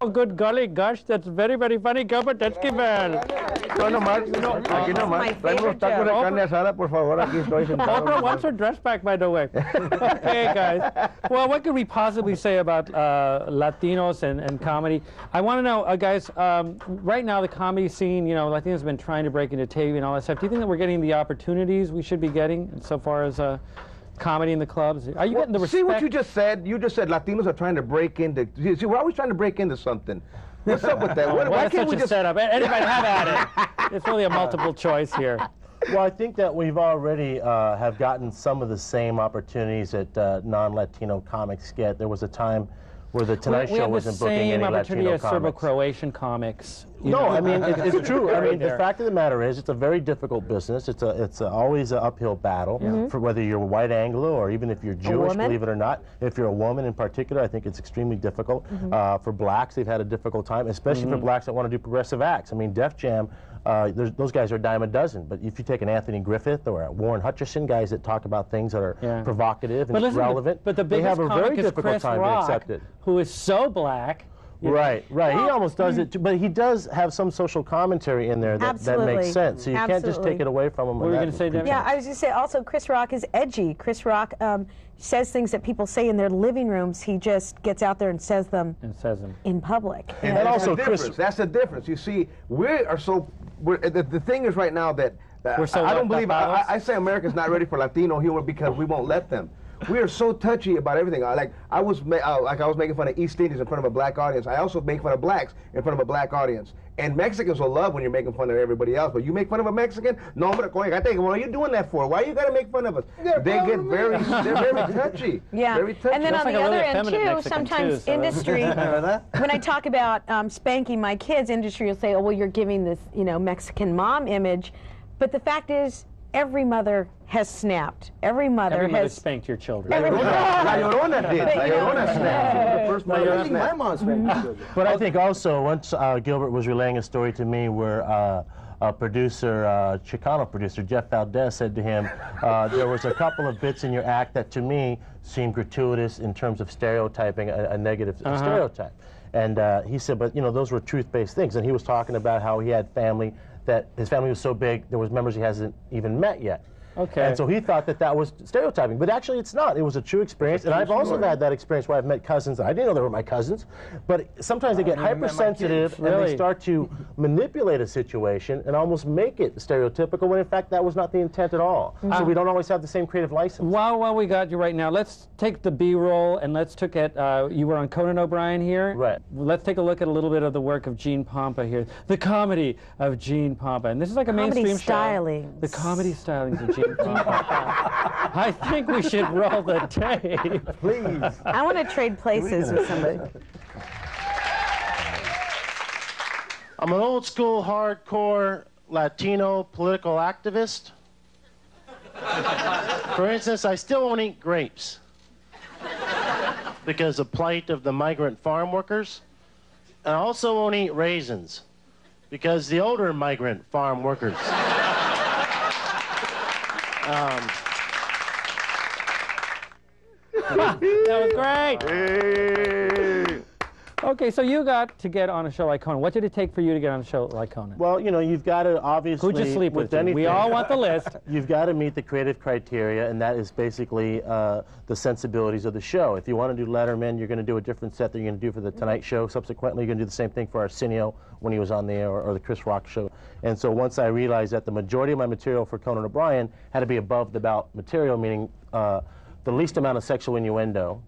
Oh, good golly gosh, that's very, very funny, Gilbert. Let's give No, nomás, aquí nomás. Trae unos tacos de carne asada, por favor. Aquí estoy sentado. Oprah wants her dress back, by the way. Okay, guys. Well, what could we possibly say about Latinos and comedy? I want to know, guys, right now the comedy scene, you know, Latinos have been trying to break into TV and all that stuff. Do you think that we're getting the opportunities we should be getting so far as comedy in the clubs? Are you getting the respect? See what you just said? You just said Latinos are trying to break into... See, we're always trying to break into something. What's up with that? Why can't we just... set up? Anybody have at it? It's really a multiple choice here. Well, I think that we've already have gotten some of the same opportunities that non-Latino comics get. There was a time where the Tonight Show wasn't booking any Latino comics. We have the same opportunity as Serbo-Croatian comics. No, I mean, it's true. I mean, the fact of the matter is, it's a very difficult business. It's always an uphill battle, for whether you're white Anglo or even if you're Jewish, believe it or not. If you're a woman in particular, I think it's extremely difficult. For blacks, they've had a difficult time, especially for blacks that want to do progressive acts. I mean, Def Jam, those guys are a dime a dozen. But if you take an Anthony Griffith or a Warren Hutcherson, guys that talk about things that are provocative and relevant, but the they have a very difficult time to accept it. Who is so black. Right. He almost does it too, but he does have some social commentary in there that makes sense. So you can't just take it away from him. What were you going to say, Debbie? Yeah, I was going to say also Chris Rock is edgy. Chris Rock says things that people say in their living rooms. He just gets out there and says them in public. And also that's the difference. You see, the thing is right now that I don't believe, I say America's not ready for Latino humor because we won't let them. We are so touchy about everything. I was making fun of East Indians in front of a black audience. I also make fun of blacks in front of a black audience. And Mexicans will love when you're making fun of everybody else. But you make fun of a Mexican? No, I think, what are you doing that for? Why you got to make fun of us? They're very touchy. Yeah. Very touchy. And then on the other end, too, sometimes industry, when I talk about spanking my kids, industry will say, oh, well, you're giving this, Mexican mom image. But the fact is, every mother has snapped. Every mother has spanked your children. La Llorona did. La Llorona snapped. The first mother snapped. My mom spanked my children. But I think also, once Gilbert was relaying a story to me where a producer, Chicano producer, Jeff Valdez, said to him, there was a couple of bits in your act that to me seemed gratuitous in terms of stereotyping a negative stereotype. And he said, but those were truth-based things. And he was talking about how he had family, that his family was so big, there was members he hasn't even met yet. Okay. And so he thought that was stereotyping, but actually it's not. It was a true experience, and I've also had that experience where I've met cousins. I didn't know they were my cousins, but sometimes they get hypersensitive and they start to manipulate a situation and almost make it stereotypical when in fact that was not the intent at all. So we don't always have the same creative license. While we got you right now, let's take the B-roll and let's look at, you were on Conan O'Brien here. Right. Let's take a look at a little bit of the work of Gene Pompa here. The comedy of Gene Pompa. And this is like a mainstream show. The comedy stylings of Gene I think we should roll the tape. Please. I want to trade places with somebody. I'm an old school, hardcore Latino political activist. For instance, I still won't eat grapes because of the plight of the migrant farm workers. And I also won't eat raisins because the older migrant farm workers. That was great. Okay, so you got to get on a show like Conan. What did it take for you to get on a show like Conan? Well, you've got to obviously... Who'd you sleep with? Anything, we all want the list. You've got to meet the creative criteria, and that is basically the sensibilities of the show. If you want to do Letterman, you're going to do a different set than you're going to do for the Tonight Show. Subsequently, you're going to do the same thing for Arsenio when he was on the air, or the Chris Rock show. And so once I realized that the majority of my material for Conan O'Brien had to be above the belt material, meaning the least amount of sexual innuendo,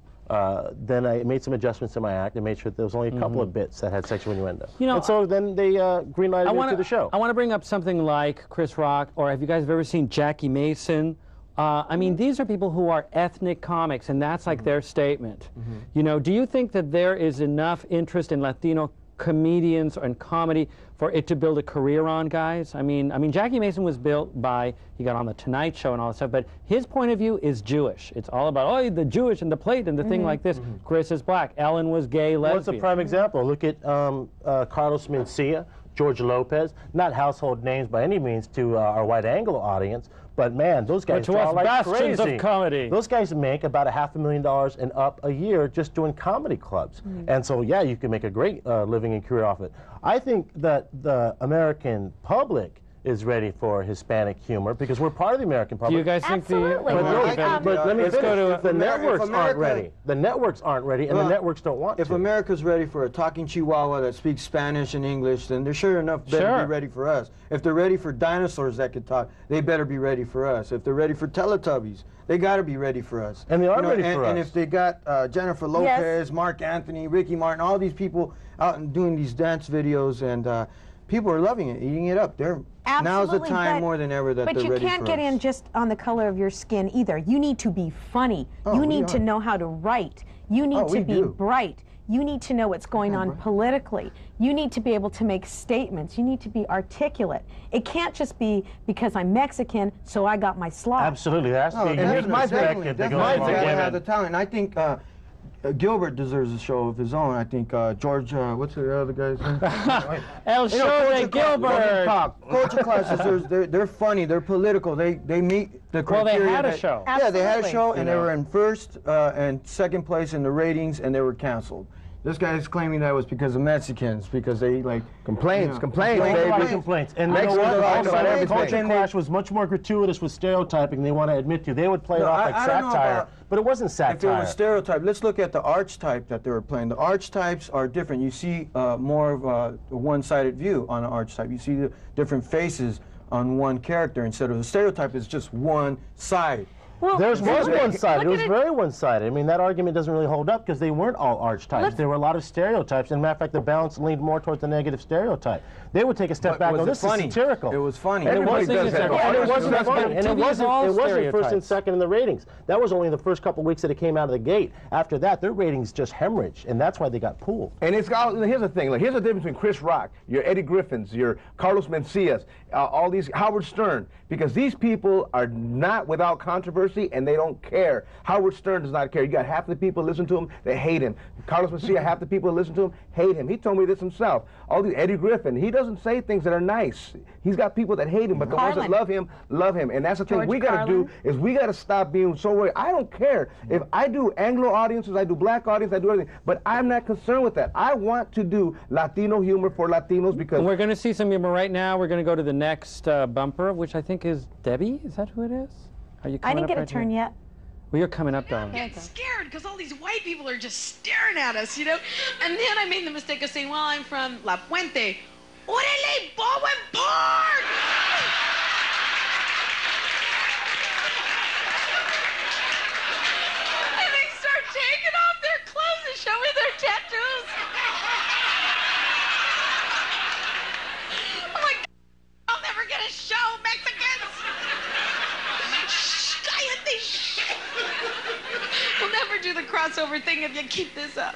then I made some adjustments in my act and made sure there was only a couple of bits that had sexual innuendo. And so then they greenlighted me to the show. I want to bring up something like Chris Rock, or have you guys ever seen Jackie Mason? I mean, these are people who are ethnic comics, and that's like their statement. Do you think that there is enough interest in Latino comedians and comedy for it to build a career on, guys? I mean, Jackie Mason was built by, he got on the Tonight Show and all that stuff, but his point of view is Jewish. It's all about, oh, the Jewish and the plate and the thing like this. Chris is black. Ellen was gay, lesbian. What's a prime example? Look at Carlos Mencia, George Lopez, not household names by any means to our white Anglo audience, but man, those guys draw like crazy. Of comedy. Those guys make about $500,000 and up a year just doing comedy clubs. And so, yeah, you can make a great living and career off it. I think that the American public is ready for Hispanic humor because we're part of the American public. Do you guys think Absolutely. But let me finish. The networks aren't ready. The networks aren't ready, and the networks don't want to. If America's ready for a talking Chihuahua that speaks Spanish and English, then they're sure enough better be ready for us. If they're ready for dinosaurs that could talk, they better be ready for us. If they're ready for Teletubbies, they got to be ready for us. And they are ready for us. And if they got Jennifer Lopez, Mark Anthony, Ricky Martin, all these people out and doing these dance videos, and people are loving it, eating it up. Now's the time more than ever that they're ready for us. But you can't get in just on the color of your skin either. You need to be funny. You need to know how to write. You need to be bright. You need to know what's going on politically. You need to be able to make statements. You need to be articulate. It can't just be because I'm Mexican, so I got my slot. Absolutely, that's being expected to go along. Have the talent. And I think Gilbert deserves a show of his own. I think George, what's the other guy's name? El Show de Gilbert. Culture classes, they're funny, they're political, they meet the criteria. Well, they had a show. Yeah, they had a show, and they were in first and second place in the ratings, and they were canceled. This guy is claiming that was because of Mexicans, because they complaints, complaints, complaints. And you know what? Also, the culture clash was much more gratuitous with stereotyping. They want to admit to. They would play it off like satire, but it wasn't satire. If it was stereotype, let's look at the archetype that they were playing. The archetypes are different. You see more of a one-sided view on an archetype. You see the different faces on one character instead of the stereotype is just one side. Well, was one-sided. It was very one-sided. I mean, that argument doesn't really hold up because they weren't all archetypes. There were a lot of stereotypes. And, matter of fact, the balance leaned more towards the negative stereotype. They would take a step back and go, this is satirical. It was funny. And it wasn't funny. And it wasn't first and second in the ratings. That was only the first couple weeks that it came out of the gate. After that, their ratings just hemorrhaged, and that's why they got pulled. And here's the thing. Here's the difference between Chris Rock, your Eddie Griffins, your Carlos Mencias, all these, Howard Stern, because these people are not without controversy, and they don't care. Howard Stern does not care. You got half the people listen to him, they hate him. Carlos Mencia, half the people listen to him, hate him. He told me this himself. All these Eddie Griffin, he doesn't say things that are nice. He's got people that hate him, but the ones that love him, love him. And that's the thing we got to do, is we got to stop being so worried. I don't care. If I do Anglo audiences, I do black audience, I do everything, but I'm not concerned with that. I want to do Latino humor for Latinos because... And we're going to see some humor right now. We're going to go to the next bumper, which I think is Debbie. Is that who it is? Are you coming I didn't get a turn yet. Well, you're coming up, darling. I get scared because all these white people are just staring at us, you know? And then I made the mistake of saying, well, I'm from La Puente. Orale, Bowen Park! And they start taking off their clothes and show me their tattoos. I'm like, I'll never get a show, Mexicans! We'll never do the crossover thing if you keep this up.